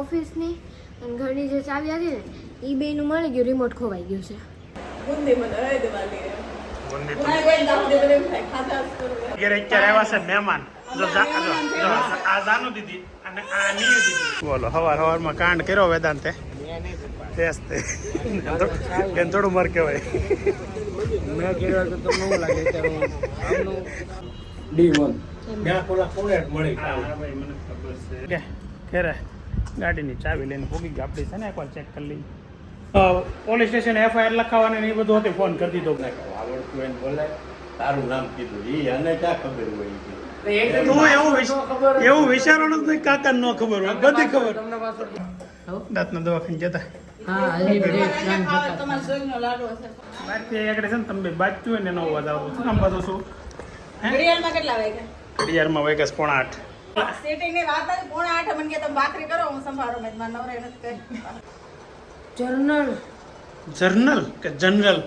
ઓફિસની અને ઘરની જે ચાવી હતી ને એ બેનું મળી ગયું, રિમોટ ખોવાઈ ગયું છે. બોલો હવારમાં કાંડ કર્યો વેદાંતે થોડું મર કેવાય મેં કર્યો તો તમને શું લાગે કે D1 ગાડીની ચાવી લઈને ભોગી ગઈ. આપણી છે ને એકવાર ચેક કરી લઈ. પોલીસ સ્ટેશન FIR લખાવવાની ને એ બધું હતું, ફોન કરી દીધો. આવડતું એને બોલાય, તારું નામ કીધું, ઈ અને ક્યાં ખબર હોય એવું વિચારવાનું જ નહીં, કાકા ન ખબર હોય, બધી ખબર. દાંતના દવાખાને જતા બાકી આગળ છે ને તમે બાજુ હોય ને એનો અવાજ આવતો આમ બધું શું કેટલા વાગ્યા? ઘડિયાળમાં વાગ્યા 7:30. સેટિંગ ની વાત હતી 7:30 મને કે તમે ભાખરી કરો, હું સંભાળો મેં મારા નવરે નથી કરી. જર્નલ કે જનરલ?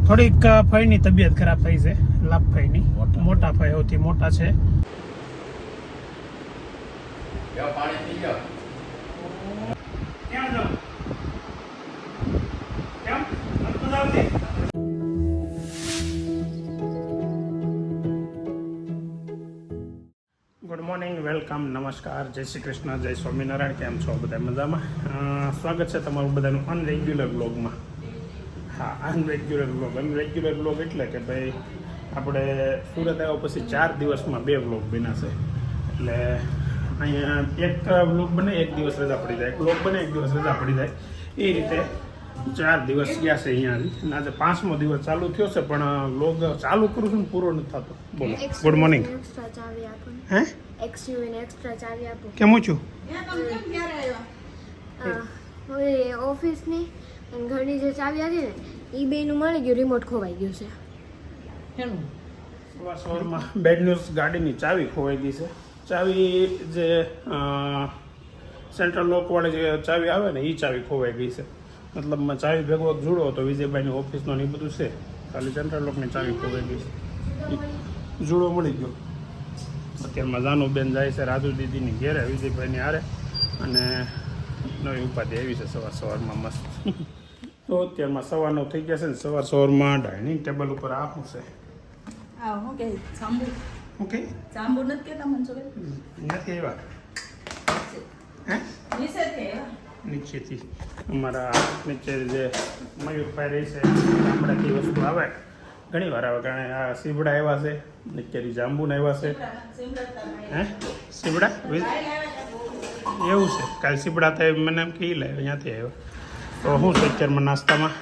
થોડીક ફઈની તબિયત ખરાબ થઈ છે, લાભ ફઈની. મોટા ફઈ સૌથી મોટા છે. પાણી પી જાઓ. ક્યાં જાવ? કેમ નથી આવતી? ગુડ મોર્નિંગ, વેલકમ, નમસ્કાર, જય શ્રી કૃષ્ણ, જય સ્વામિનારાયણ. કેમ છો બધા? મજામાં? સ્વાગત છે તમારું બધાનું અનરેગ્યુલર બ્લોગમાં. હા, અનરેગ્યુલર બ્લોગ એટલે કે ભાઈ આપણે સુરત આવ્યા પછી 4 દિવસમાં 2 બ્લોગ બન્યા છે. એટલે અહીંયા એક બ્લોગ બને, એક દિવસ રજા પડી જાય, એક બ્લોગ બને, એક દિવસ રજા પડી જાય, એ રીતે 4 દિવસ ગયા છે અહીંયાથી. અને આજે 5મો દિવસ ચાલુ થયો છે, પણ બ્લોગ ચાલુ કરું છું ને પૂરો નથી થતો. બોલો. Good morning. એક્સ્ટ્રા ચાવી આપો. હે? XUV ને એક્સ્ટ્રા ચાવી આપો. કેમ છું? હવે ઓફિસની અને ઘરની જે ચાવી હતી ને એ બેનું મળી ગયું, રિમોટ ખોવાઈ ગયું છે. સવારમાં બેડ ન્યૂઝ, ગાડીની ચાવી ખોવાઈ ગઈ છે. ચાવી જે સેન્ટ્રલ લોકવાળી જે ચાવી આવે ને એ ચાવી ખોવાઈ ગઈ છે. મતલબમાં ચાવી ભેગો જોડો તો વિજયભાઈની ઓફિસનો ને એ બધું છે, ખાલી સેન્ટ્રલ લોકની ચાવી ખોવાઈ ગઈ છે. જોડો મળી ગયો. અત્યારમાં જાનુબેન જાય છે રાજુ દીદીની ઘેરે વિજયભાઈની હારે, અને નવી ઉપાધિ આવી છે સવારમાં મસ્ત. તો અત્યારમાં 9:15 થઈ ગયા છે ને સવારમાં ડાઇનિંગ ટેબલ ઉપર આ શું છે? ઓકે, જાંબુ. ઓકે, જાંબુ નથી કેતા મનસુબે? નથી એવા. હે? નીચેથી અમારા નીચે જે મયુરભાઈ રહી છે ગામડાથી વસ્તુ આવે, ઘણી વાર આવે, કારણ આ સીવડા આવ્યા છે, નીચેથી જાંબુના આવ્યા છે. હે? સીવડા એવું છે? કાલે સીવડા થાય મને એમ કહી લે, અહીંયાથી આવ્યો. તો શું છે અત્યારમાં નાસ્તામાં?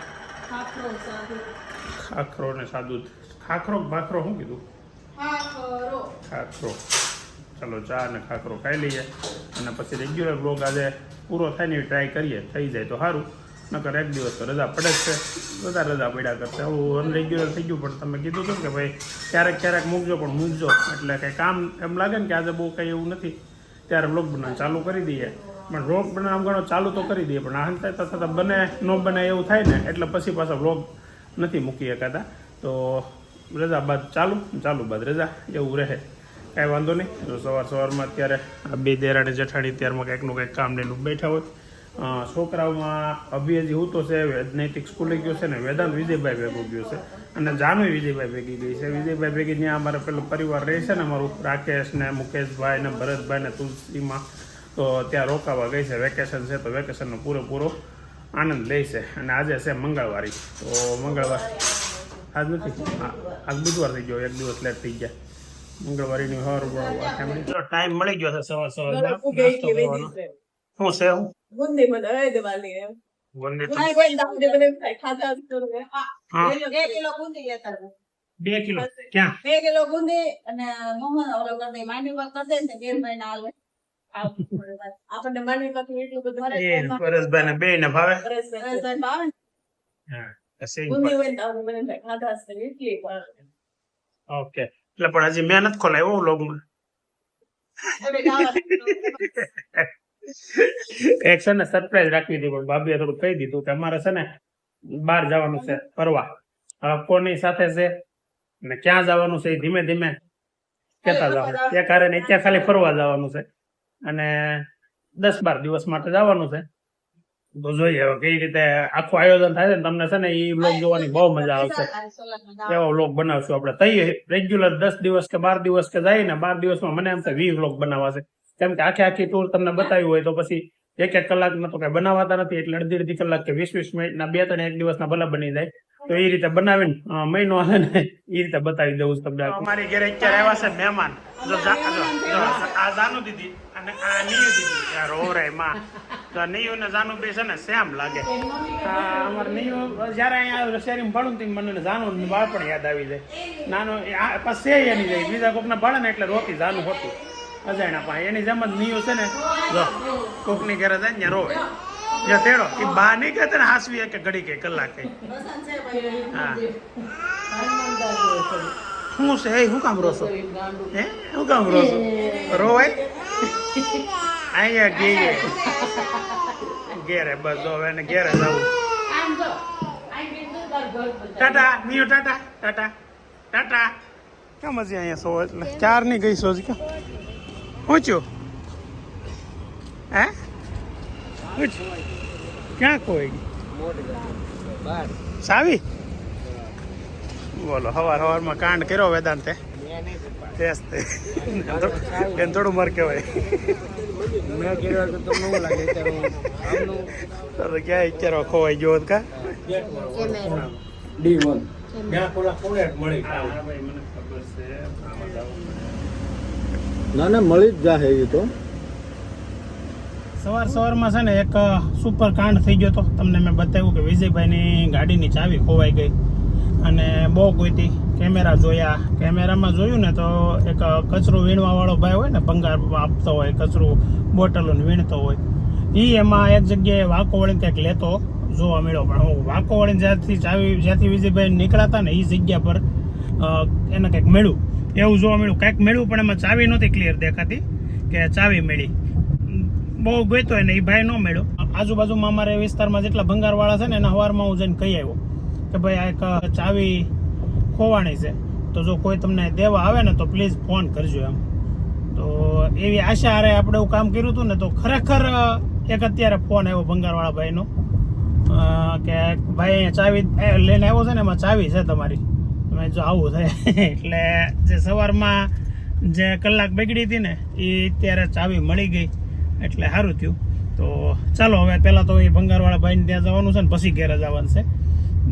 ખાખરો ને સાદું. ખાખરો ભાખરો શું કીધું? ખાખરો. ચાલો ચા અને ખાખરો ખાઈ લઈએ, અને પછી રેગ્યુલર બ્લોગ આજે પૂરો થાય ને ટ્રાય કરીએ. થઈ જાય તો સારું, નકર એક દિવસ તો રજા પડે જ છે, બધા રજા પડ્યા કરશે. હું અનરેગ્યુલર થઈ ગયું, પણ તમે કીધું હતું કે ભાઈ ક્યારેક મૂકજો, પણ મૂકજો એટલે કંઈ કામ એમ લાગે ને કે આજે બહુ કંઈ એવું નથી, ત્યારે બ્લોગ બનાવ ચાલુ કરી દઈએ. પણ બ્લોગ બનાવ ઘણો ચાલુ તો કરી દઈએ, પણ આહન થાય થતાં બને ન બને એવું થાય ને, એટલે પછી પાછા બ્લોગ નથી મૂકી શકાતા. તો રજા બાદ ચાલુ બાદ રજા, એવું રહે. કાંઈ વાંધો નહીં. તો સવારમાં અત્યારે આ 2 દેરાણી જેઠાણી ત્યારમાં કંઈકનું કંઈક કામ લઈને બેઠા હોય. છોકરાઓમાં અભિયજી હું તો છે, નૈતિક સ્કૂલે ગયો છે ને વેદાંત વિજયભાઈ ભેગો ગયો છે, અને જાનવી વિજયભાઈ ભેગી ગઈ છે. વિજયભાઈ ભેગી ત્યાં અમારે પેલો પરિવાર રહે છે ને, અમારું રાકેશ ને મુકેશભાઈ ને ભરતભાઈ ને તુલસીમાં, તો ત્યાં રોકાવા ગઈ છે. વેકેશન છે તો વેકેશનનો પૂરેપૂરો આનંદ લે છે. અને આજે છે મંગળવારી, તો મંગળવાર આજ નથી, આજ બુધવાર થઈ ગયો, એક દિવસ લેટ થઈ ગયા. મંગળવારીની ટાઈમ મળી ગયો છે સવાર સવારમાં. શું છે? ગુંદી મને દેવાની ગુંદી કોઈ કોઈ દાખલે મને ખાધા કરું. 2 કિલો ગુંદી લેતા 2 કિલો ક્યાં? 2 કિલો ગુંદી અને મોહન ઓલો કરી માંડવી પર કરી દે ને બેનભાઈ ના આવે. આપણને માંડવી પર એટલું બધું પરસભાઈ ને બે ને ભાવે. પરસભાઈ ભાવે. હા, ગુંદી હોય તો મને ખાધા છે એટલી. ઓકે, એટલે પણ હજી મેં નથી ખોલાવ્યો વ્લોગમાં. એક છે ને સરપ્રાઈઝ રાખવી હતી, પણ ભાભીએ થોડું કહી દીધું કે અમારે છે ને બહાર જવાનું છે ફરવા. કોની સાથે છે ને ક્યાં જવાનું છે એ ધીમે ધીમે કેતા જવાનું. ત્યાં કારણ ત્યાં ખાલી ફરવા જવાનું છે, અને 10-12 દિવસ માટે જવાનું છે. તો જોઈએ હવે કઈ રીતે આખું આયોજન થાય છે ને તમને છે ને એ વ્લોગ જોવાની બહુ મજા આવશે. એવો વ્લોગ બનાવશું આપણે. તઈ રેગ્યુલર 10 દિવસ કે 12 દિવસ કે જાય ને 12 દિવસમાં મને એમ થાય 20 વ્લોગ બનાવવા છે. કેમ કે આખી ટૂર તમને બતાવ્યું હોય તો પછી 1-1 કલાકમાં તો કઈ બનાવાતા નથી, એટલે અડધી કલાક કે 20-20 મિનિટના 2-3 દિવસના ભલા બની જાય. તો એ રીતે બનાવીને મહિનો હાલે ને એ રીતે બતાવી દઉં તમને. અમારી ઘરે અત્યારે આવ્યા છે મહેમાન. આ જાનુ દીદી અને આ નિયુ દીદી. યાર ઓરે માં તો નિયુ ને જાનુ બે છે ને સેમ લાગે. અમારે નિયુ જયારે અહીંયા શેરીમાં ભણું ને મને જાનુ બાળપણ યાદ આવી જાય. નાનો પછી એની જાય બીજા કોકના ભણે ને એટલે રોતી જાનુ હોતું અજાણ્યા પાસે. એની જેમ જ નિયુ છે ને જો કોકની ઘરે જાય ને રોવે જ્યાં તેડો એ બા નહીં કહેતા ને હાસવી કે ઘડી કે કલાકે. હા શું છે એ શું કામ રોશો? હે શું કામ રોશો? રોવાય અહીંયા ઘેરે બસ જો એને ઘેરે જવું. ટાટા નિયો ટાટા ટાટા ટાટા. કેમ હજી અહીંયા સો એટલે ચાર ની ગઈ સો ક્યાં પહોંચ્યો? હે ક્યાં કોઈ સાવી? બોલો હવારમાં કાંડ કર્યો વેદાંતે. એને થોડું મર કહેવાય. ક્યાં અત્યારે ખોવાઈ ગયો કા? ના મળી જ જાહે એ તો. સવારમાં છે ને એક સુપર કાંડ થઈ ગયો હતો. તમને મેં બતાવ્યું કે વિજયભાઈની ગાડીની ચાવી ખોવાઈ ગઈ અને બહુ ગોતી. કેમેરા જોયા, કેમેરામાં જોયું ને તો એક કચરો વીણવા વાળો ભાઈ હોય ને, ભંગાર આપતો હોય, કચરું બોટલો વીણતો હોય, એ એમાં એક જગ્યાએ વાંકો વળીને કંઈક લેતો જોવા મળ્યો. પણ હું વાંકો વળીને જ્યાંથી વિજયભાઈ નીકળ્યા હતા ને એ જગ્યા પર એને કંઈક મળ્યું એવું જોવા મળ્યું. કંઈક મળ્યું પણ એમાં ચાવી નહોતી ક્લિયર દેખાતી કે ચાવી મળી. બહુ ગોઈતો હોય ને એ ભાઈ ન મળ્યો. આજુબાજુમાં અમારે વિસ્તારમાં જેટલા ભંગારવાળા છે ને એના સવારમાં હું જઈને કહી આવ્યો કે ભાઈ આ એક ચાવી ખોવાણી છે, તો જો કોઈ તમને દેવા આવે ને તો પ્લીઝ ફોન કરજો એમ. તો એવી આશા હારે આપણે એવું કામ કર્યું હતું ને તો ખરેખર એક અત્યારે ફોન આવ્યો ભંગારવાળા ભાઈનો કે ભાઈ અહીંયા ચાવી લઈને આવ્યો છે ને એમાં ચાવી છે તમારી, તમે જો આવું થાય. એટલે જે સવારમાં જે કલાક બગડી હતી ને એ અત્યારે ચાવી મળી ગઈ એટલે સારું થયું. તો ચાલો હવે પહેલાં તો એ ભંગારવાળા ભાઈને ત્યાં જવાનું છે ને પછી ઘેરે જવાનું છે.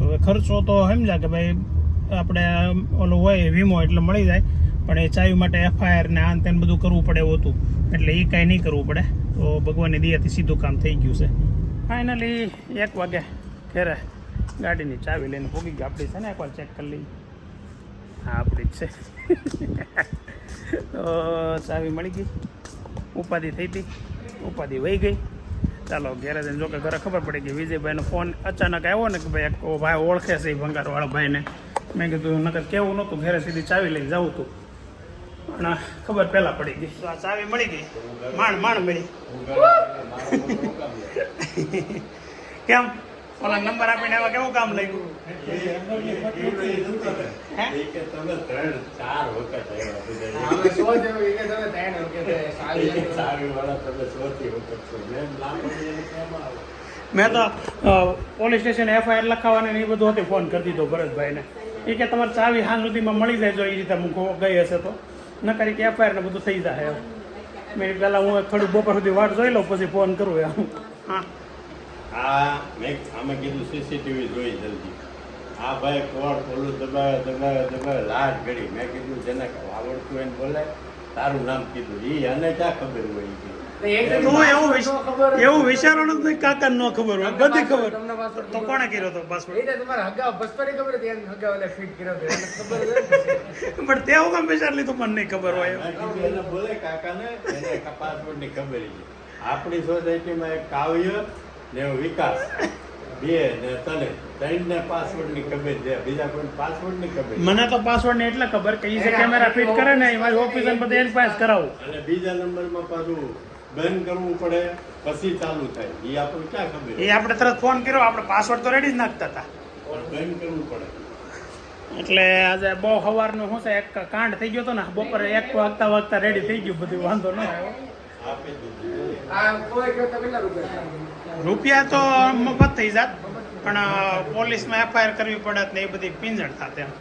હવે ખર્ચો તો સમજ્યા કે ભાઈ આપણે ઓલું હોય વીમો એટલે મળી જાય, પણ એ ચાવી માટે FIR ને આન તેને બધું કરવું પડે એવું હતું, એટલે એ કાંઈ નહીં કરવું પડે. તો ભગવાનની દયાથી સીધું કામ થઈ ગયું છે. ફાઇનલી 1 વાગે ઘરે ગાડીની ચાવી લઈને ભોગી ગઈ. આપણી છે ને એકવાર ચેક કરી લઈએ. હા આપણી જ છે. તો ચાવી મળી ગઈ, ઉપાધિ થઈ હતી, ઉપાધિ વહી ગઈ. ચાલો ઘેરે જઈને જો કે ઘરે ખબર પડી ગઈ વિજયભાઈનો ફોન અચાનક આવ્યો ને કે ભાઈ એક ભાઈ ઓળખે છે એ ભંગારવાળા ભાઈને. મેં કીધું નકર કેવું નહોતું, ઘરે સીધી ચાવી લઈને જવું હતું, પણ ખબર પહેલાં પડી ગઈ. તો આ ચાવી મળી ગઈ, માંડ મળી. કેમ ઓલા નંબર આપીને એમાં કેવું કામ લાગ્યું? મેં તો પોલીસ સ્ટેશન FIR લખાવવાની એ બધું હતી, ફોન કરી દીધો ભરતભાઈને. એ કે તમારે ચાવી હાલ સુધીમાં મળી જાય જો એ રીતે હું ગઈ હશે તો, ન કરી કે FIR ને બધું થઈ જાય. મેં પહેલાં હું થોડી બપોર સુધી વાટ જોઈ લઉં પછી ફોન કરું એમ. હા મેં આમાં કીધું CCTV જોઈ જલ્દી. આ ભાઈ કોણ ઓલું દબાવે લાજ ગળી. મેં કીધું જેને આવડતું એને બોલાય, તારું નામ કીધું. એ અને ક્યાં ખબર હોય એવું વિચારવાનું તો કાકા ન ખબર હોય, બધી ખબર. તો કોણે કર્યો હતો પાસવર્ડ? પણ તે હું કામ વિચાર લીધું મને નહીં ખબર હોય. એને બોલે કાકાને એને પાસવર્ડ ની ખબર છે. આપણી સોસાયટીમાં એક કાવ્ય ને વિકાસ બે ને તને ત્રણ ને પાસવર્ડ ની ખબર છે, બીજા કોઈ પાસવર્ડ ની ખબર. મને તો પાસવર્ડ ને એટલે ખબર કે એ કેમેરા ફિટ કરે ને એ મારી ઓફિસ બધે એન પાસ કરાવું. અને બીજા નંબરમાં પાછું બંધ કરવું પડે પછી ચાલુ થાય. એ આપણને ક્યાં ખબર? એ આપણે તરત ફોન કર્યો, આપણે પાસવર્ડ તો રેડી જ નાખતા હતા, બંધ કરવું પડે. એટલે આજે બહુ સવારનું શું છે એક કાંડ થઈ ગયો હતો ને, બપોરે 1 વાગતા રેડી થઈ ગયું બધું, વાંધો ન આવ્યો. આપી દીધું આ કોઈ કરતા કેટલા રૂપિયા રૂપિયા તો મફત થઈ જાત પણ પોલીસમાં એફઆઈઆર કરવી પડત ને એ બધી પીંજણ થાત એમ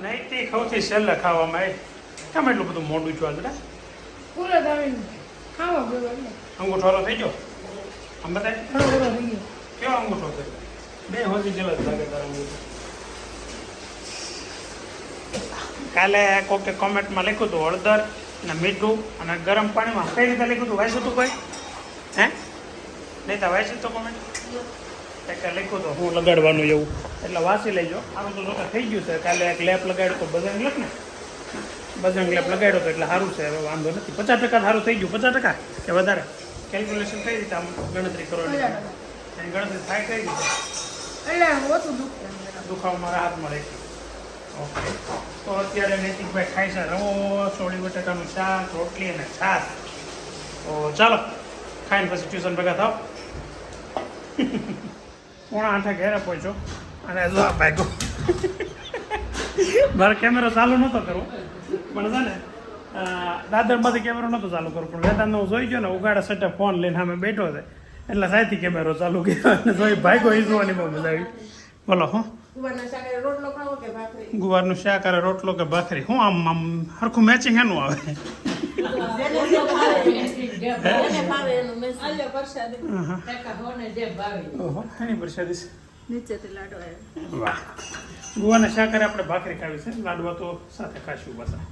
નૈતિક સૌથી છેલ્લે ખાવામાં આવે કેમ એટલું બધું મોડું છું આજરા પૂરો તમે ખાવા ગયો એટલે અંગૂઠો થઈ ગયો આમ બતાય ઘણો બધો થઈ ગયો કેવો અંગૂઠો છે બે હોજી જેવા જ લાગે તારા અંગૂઠો કાલે કોકે કોમેન્ટમાં લખ્યું હતું હળદર અને મીઠું અને ગરમ પાણીમાં કઈ રીતે લખ્યું હતું વાંચ્યું હતું કોઈ હે નહીં તો વાંચ્યું તો કોમેન્ટ કંઈક લખ્યું હતું હું લગાડવાનું એવું એટલે વાંચી લેજો આનું તો જોતા થઈ ગયું છે કાલે એક લેપ લગાડ્યો તો બજરંગ લેપ ને બજરંગ લેપ લગાડ્યો તો એટલે સારું છે હવે વાંધો નથી 50% સારું થઈ ગયું 50% કે વધારે કેલ્ક્યુલેશન કઈ રીતે આમ ગણતરી કરવાની એની ગણતરી થાય કઈ રીતે એટલે ઓછું દુખાવામાં રાહત મળે ઓકે તો અત્યારે નૈતિકભાઈ ખાય છે રવો સોળી બટાકાનું શાક રોટલી અને છાશ તો ચાલો ખાઈને પછી ટ્યુશન ભેગા થાવ 7:30 ઘરે પહોંચ્યો અને જો આ ભાગ્યો મારો કેમેરો ચાલુ નહોતો કરવો પણ છે ને દાદરમાંથી કેમેરો નહોતો ચાલુ કરવો પણ વેદાંતનો હું જોઈ ગયો ને ઉગાડા સટે ફોન લઈને સામે બેઠો છે એટલે સાયથી કેમેરો ચાલુ કર્યો અને જોઈ ભાગ્યો એ જોવાની બહુ મજા આવી બોલો હું ગુવારના શાક હારે રોટલો ખાવો કે ભાખરી ગુવારનું શાક અને રોટલો કે ભાખરી હું આમ હરખું મેચિંગ એનું આવે જેને ભાવે એનું મેસ આલ્યો પરસાદી ઓહો એની પ્રસાદી છે નીચેથી લાડવા વાહ ગુવાના શાક હારે આપણે ભાખરી ખાવી છે લાડવા તો સાથે ખાશું પાછા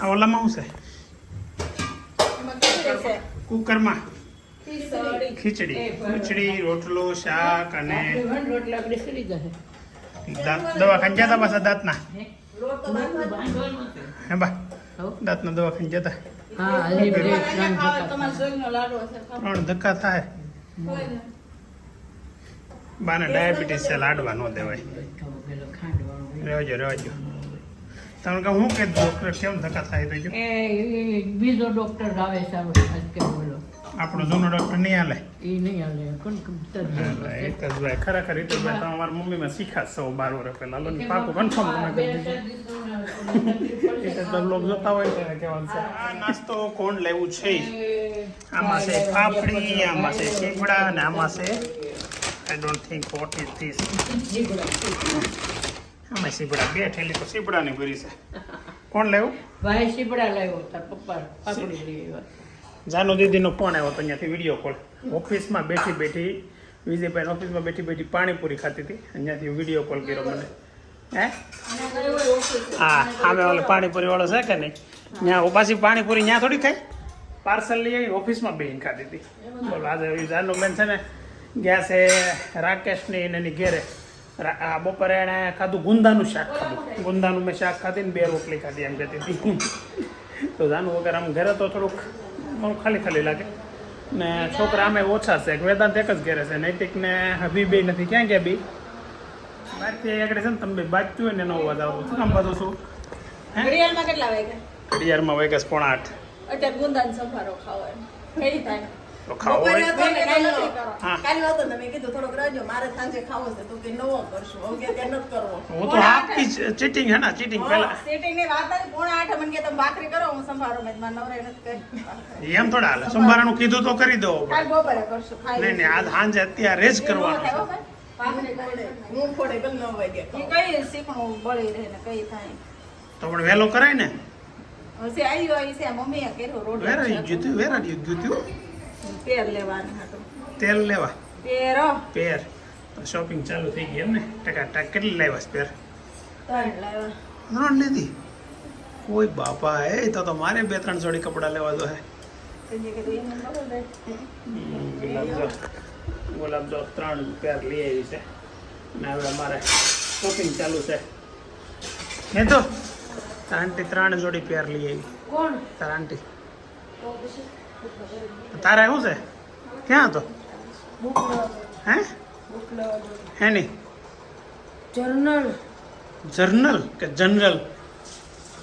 આ ઓલામાં શું છે એમાં કેટલી છે કુકરમાં ખીચડી ખીચડી રોટલો શાક અને રોટલા આપણે સડી જશે દવાખાને જતા પાછા દાંતના લોટ તો બાંધવાનો હે બા દાંતના દવાખાને જતા હા હજી બે અહીંયા ખાવા તમારે જોઈનો લાડવો છે ખાવ. 3 ધક્કા થાય કોઈ ને. બાને ડાયાબિટીસ છે લાડવા ન દેવાય પેલો ખાંડવાનું રહેજો તમે કહું હું કે ડોક્ટર કેમ ધક્કા થાય તો જો એ બીજો ડોક્ટર આવે સારો આજ કે બોલો આપણો જૂનો ડોક્ટર નહીં હાલે એ નહીં હાલે કોણ હિતેશભાઈ ખરેખર હિતેશભાઈ તમે અમારી મમ્મીમાં શીખ્યા છો 12 વર્ષ પહેલા લો પાકું કન્ફર્મ તમે કરી દીધું હિતેશભાઈ બ્લોગ જોતા હોય તેને કહેવાનું છે આ નાસ્તો કોણ લેવું છે આમાં છે પાપડી આમાં છે ચીબડા અને આમાં છે I don't think what is this આમાં સીબડા 2 થેલી તો સીબડાની ભરી છે કોણ લેવું ભાઈ સીપડા લાવ્યો તાર પપ્પા પાકડી લઈ આવ્યા જાનુ દીદીનો ફોન આવ્યો તો અહીંયાથી વિડીયો કોલ ઓફિસમાં બેઠી વિજયભાઈ ઓફિસમાં બેઠી પાણીપુરી ખાતી હતી અહીંયાથી વિડીયો કોલ કર્યો મને હે હા સામે ઓલે પાણીપુરી વાળો છે કે નહીં ત્યાં પાછી પાણીપુરી ત્યાં થોડી ખાઈ પાર્સલ લઈ આવી ઓફિસમાં બેહીને ખાતી હતી બોલો આજે જાનુ બેન છે ને ગયા છે રાકેશની ને એની ઘેરે આ બપોરે એણે ખાધું ગુંદાનું શાક ખાધું ગુંદાનું મેં શાક ખાધી ને 2 રોટલી ખાધી એમ કહેતી હતી તો જાનુ વગર આમ ઘરે તો થોડુંક ખાલી લાગે ને છોકરા અમે ઓછા છે વેદાંત એક જ ઘરે છે નૈતિક ને હબી બે નથી ક્યાં ગયા બી બહારથી આગળ છે ને તમે બે બાજતું હોય ને એનો અવાજ આવતો શું કામ બધું શું ઘડિયાળમાં કેટલા વાગ્યા ઘડિયાળમાં વાગ્યા 7:30 અત્યારે ગુંદાનો સંભારો ખાવો એમ કઈ થાય તો ખાવો બપોરે હોય હતો ને કાલે નથી કરો. હા. કાલે હતો ને મેં કીધું થોડોક રહેજો મારે સાંજે ખાવો છે તો કે નવો કરશું હવે કે ત્યાં નથી કરવો હું તો આપી ચીટિંગ હે ને ચીટિંગ પહેલા સેટિંગ ની વાત આવી 7:30 મને કે તમે ભાખરી કરો હું સંભારો મેં મારા નવરે નથી કરી એમ થોડા હાલે સંભારાનું કીધું તો કરી દો કાલ બપોરે કરશું ખાઈ નહીં નહીં આજ સાંજે અત્યારે જ કરવાનું છે ભાખરી કરી હું ફોડે ગલ 9 વાગે કઈ શીખણું બળી રહે ને કઈ થાય તો પણ વહેલો કરાય ને હશે આવ્યો આવી છે મમ્મીએ કર્યો વેર આર યુ રોટલો ગયું પેર લેવાનું હતું તેલ લેવા પેર પેર શોપિંગ ચાલુ થઈ ગઈ એમ ને ટકા કેટલી લાવ્યા પેર 3 લાવ્યા 3 લીધી કોઈ બાપા એ તો મારે 2-3 જોડી કપડાં લેવા દો હે સંજય કીધું એમ ન બોલ ગુલાબજામ 3 પેર લઈ આવી છે ને હવે અમારે શોપિંગ ચાલુ છે હે તો આંટી 3 જોડી પેર લઈ આવી કોણ તારા આંટી તારે શું છે ક્યાં હતો હે હે નહીં જર્નલ જર્નલ કે જનરલ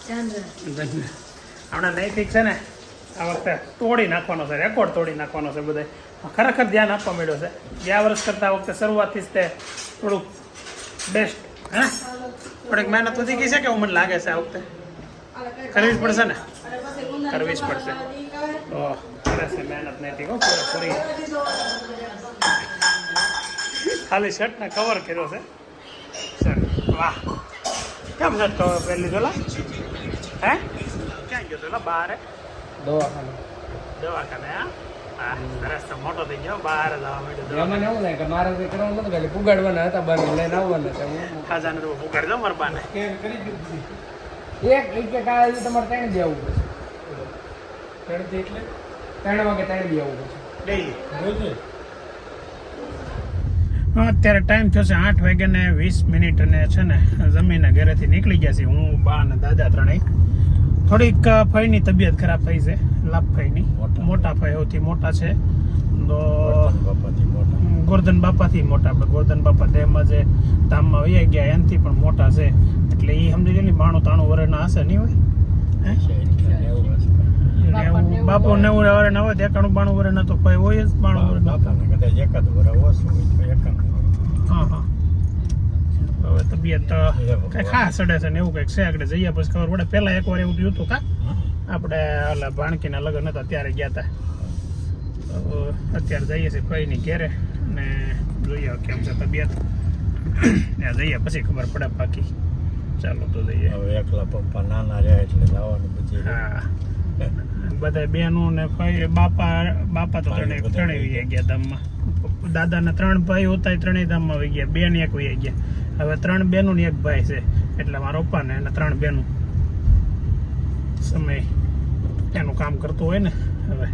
ચાંદ્ર જનરલ હમણાં નૈતિક છે ને આ વખતે તોડી નાખવાનો છે રેકોર્ડ તોડી નાખવાનો છે બધે ખરેખર ધ્યાન આપવા માંડ્યો છે ગયા વર્ષ કરતાં આ વખતે શરૂઆતથી જ તે થોડુંક બેસ્ટ હે થોડીક મહેનત વધી ગઈ છે કે એવું મને લાગે છે આ વખતે કરવી જ પડશે ને કરવી જ પડશે તો કરે છે મહેનત નથી કહો પૂરેપૂરી. ખાલી શર્ટને કવર કર્યો છે શર્ટ. વાહ, કેમ શર્ટ કવર પહેરી લીધો લા? હે ક્યાં ગયો તો લા? બહાર દવાખાને. હા સરસ, તો મોટો થઈ ગયો, બહાર જવા માંડ્યો. એમાં એવું ને કે મારે કંઈ કરવાનું નતું, ખાલી પુગાડવાના હતા, બાને લઈને આવવાના હતા. હું ખાજાને તો ઉગાડજો મારા બાને. એક કાળા તમારે ત્રણ દે આવવું પડશે. એટલે 3 વાગે 3 દે આવવું પડશે ડેઈલી. અત્યારે ટાઈમ થયો છે 8:20 અને છે ને જમીને ઘરેથી નીકળી ગયા છે હું, બા અને દાદા ત્રણેય. થોડીક ફઈની તબિયત ખરાબ થઈ છે, લાભફઈની. મોટા ફઈ સૌથી મોટા છે, તો ગોરધન બાપાથી મોટા. આપણે ગોરધન બાપા દેહમાં જે ધામમાં વહી ગયા એનાથી પણ મોટા છે, એટલે એ સમજી લે ને 92-93 વર્ષના હશે નહીં હોય. બાપુ 90 વર્ષના હોય, 91-92 વર્ષના તો કોઈ હોય જ. 92 હા હા. હવે તબિયત કઈ ખાસ ચડે છે ને એવું કંઈક છે. આગળ જઈએ પછી ખબર પડે. પહેલા એકવાર એવું થયું હતું કા, આપણે ઓલા ભાણકીના લગ્ન હતા ત્યારે ગયા હતા. અત્યારે જઈએ છીએ ફઈની ઘેરે અને જોઈએ કેમ છે તબિયત. ત્યાં જઈએ પછી ખબર પડે બાકી. ચાલો તો જઈએ. હવે એકલા પપ્પા નાના રહ્યા એટલે લાવવાનું પછી. હા, બધા બહેનો ને ભાઈ બાપા તો ત્રણેય વહી ગયા ધામમાં. દાદાના 3 ભાઈ હતા, 3 ધામમાં વહી ગયા. 2 ને 1 વહી ગયા. હવે 3 બહેનો ને 1 ભાઈ છે, એટલે મારા પપ્પા ને એના 3 બહેનો. સમય એનું કામ કરતું હોય ને. હવે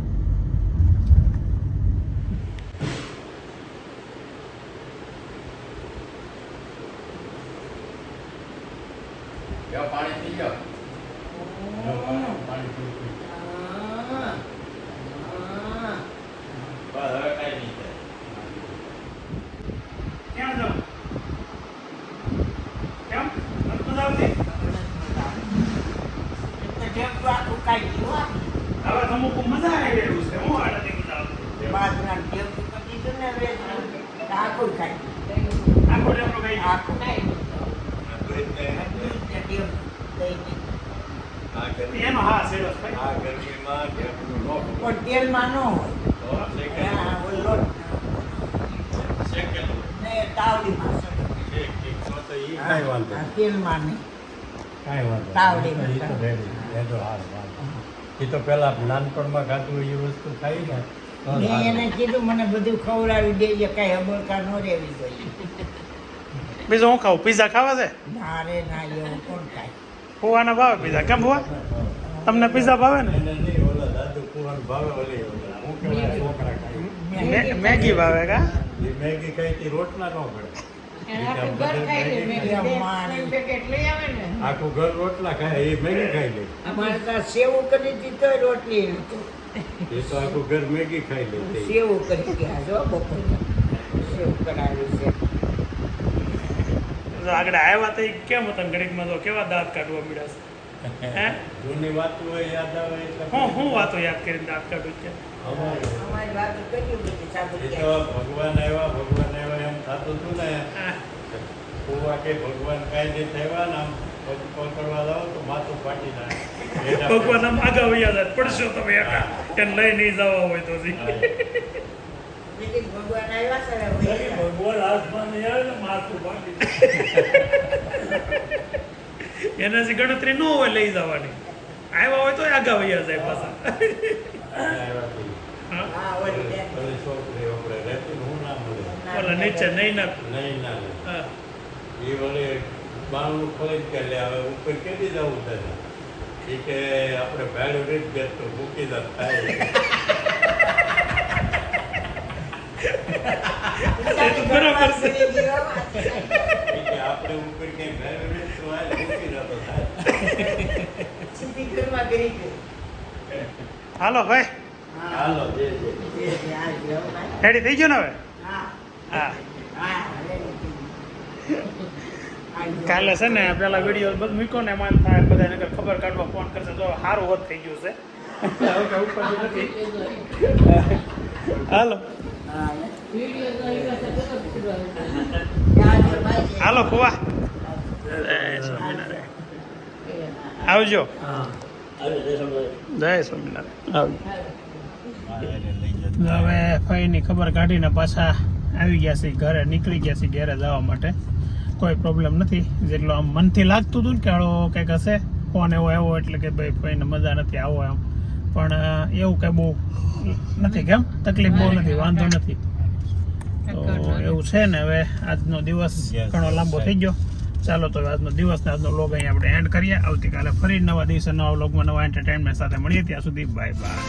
પાણી પી જાઓ. ક્યાં જાવ? કેમ નથી આવતી? હવે અમુક મજા આવી રહ્યું છે. હું આ નથી મજા આવતી. આખો ડેમનો કઈ એનો હા સરસ ભાઈ. આ ગરમીમાં ઢેફનું નો પણ તેલમાં ન હોય શેકેલું. ને તાવડીમાં કાંઈ વાંધો તેલમાં નહીં. કાંઈ વાંધો તાવડીમાં. એ તો રેડી રેડો હાલ વાંધો. એ તો પેલા નાનપણમાં ખાધું એ વસ્તુ ખાઈ ને તો જ મેં હાલે. એને કીધું મને બધું ખવડાવી દેજે, કઈ અબરકા ન રહેવી જોઈએ. બીજું હું ખાવું? પીઝા ખાવા છે? ના રે ના, એવું કોણ ખાય? ફુવાના ભાવે પીઝા? કેમ ફુવા, તમને પીઝા ભાવે ને? એને નહીં ઓલા દાદુ કુવાન ભાવે ઓલી ઓલા હું કહેવાય છોકરા ખાય. મેગી ભાવે કા? એ મેગી ખાઈથી રોટલા ન પડે. આખું ઘર રોટલા ખાય, એ મેગી ખાઈ લે. અમારે ત્યાં સેવું કરી હતી તોય રોટલી નહોતું. એ તો આખું ઘર મેગી ખાઈ લે. સેવું કરી ગયા જો બપોરે સેવું કરાવી છે. આગળ આવ્યા તો કેમ હતા ઘડીકમાં? તો કેવા દાંત કાઢવા મળ્યા છે? હે, જૂની વાતો હોય યાદ આવે એટલે હું વાતો યાદ કરીને દાંત કાઢું છે? અમારી વાતો કરી બધી સાબુ એ તો ભગવાન આવ્યા એમ થતું હતું ને. હા. કુવા કે ભગવાન કાંઈ નહીં થયા ને આમ પગ પકડવા લાવો તો માથું ફાટી જાય. ભગવાન આમ આગા વયા જાય, પડશો તમે એકા એને લઈ નહીં જવા હોય તો ભગવાન આવ્યા છે ને ભગવાન હાથમાં નહીં આવે ને માથું ફાટી એનાથી ગણતરી ન હોય લઈ જવાની. આવ્યા હોય તો આગા વયા જાય પાછા. હા, હા ઓલી ઓલી છોકરી આપણે રહેતી ને હું ના મળે. ઓલા નીચે નહીં ના. નહીં ના લે. હા. એ વળી બાણું ખોલી જ કે લે હવે ઉપર કેદી જવું થાય. એ કે આપણે ભાડું રીત બેસ તો મૂકી દત થાય. બરાબર છે. એ કે આપણે ઉપર ક્યાંય ભાડું રીત તો આ મૂકી જતો થાય. સીધી ઘરમાં કરી ગઈ. હાલો ભાઈ, હાલો જે રેડી થઈ ગયો ને હવે? હા હા. હા કાલે છે ને પેલા વિડીયો બધું મૂક્યો ને એમાં થાય બધા નગર ખબર કાઢવા ફોન કરશે તો સારું હોત થઈ ગયું છે. હવે કઈ ઉપરથી નથી. હાલો હાલો ખુવા, જય સ્વામિનારાયણ. આવજો. જય સ્વામિનારાયણ. આવજો. હવે ફઈની ખબર કાઢીને પાછા આવી ગયા છે ઘરે, નીકળી ગયા છે ઘરે જવા માટે. કોઈ પ્રોબ્લેમ નથી. જેટલો આમ મનથી લાગતું હતું ને કે હાલો કંઈક હશે, ફોન એવો આવ્યો એટલે કે ભાઈ ફઈને મજા નથી આવો એમ, પણ એવું કંઈ બહુ નથી, કેમ તકલીફ બહુ નથી, વાંધો નથી. તો એવું છે ને. હવે આજનો દિવસ ઘણો લાંબો થઈ ગયો. ચાલો તો આજનો દિવસ ને આજનો વ્લોગ અહીં આપણે એન્ડ કરીએ. આવતીકાલે ફરી નવા દિવસે નવા વ્લોગમાં નવા એન્ટરટેનમેન્ટ સાથે મળીએ. ત્યાં સુધી બાય બાય.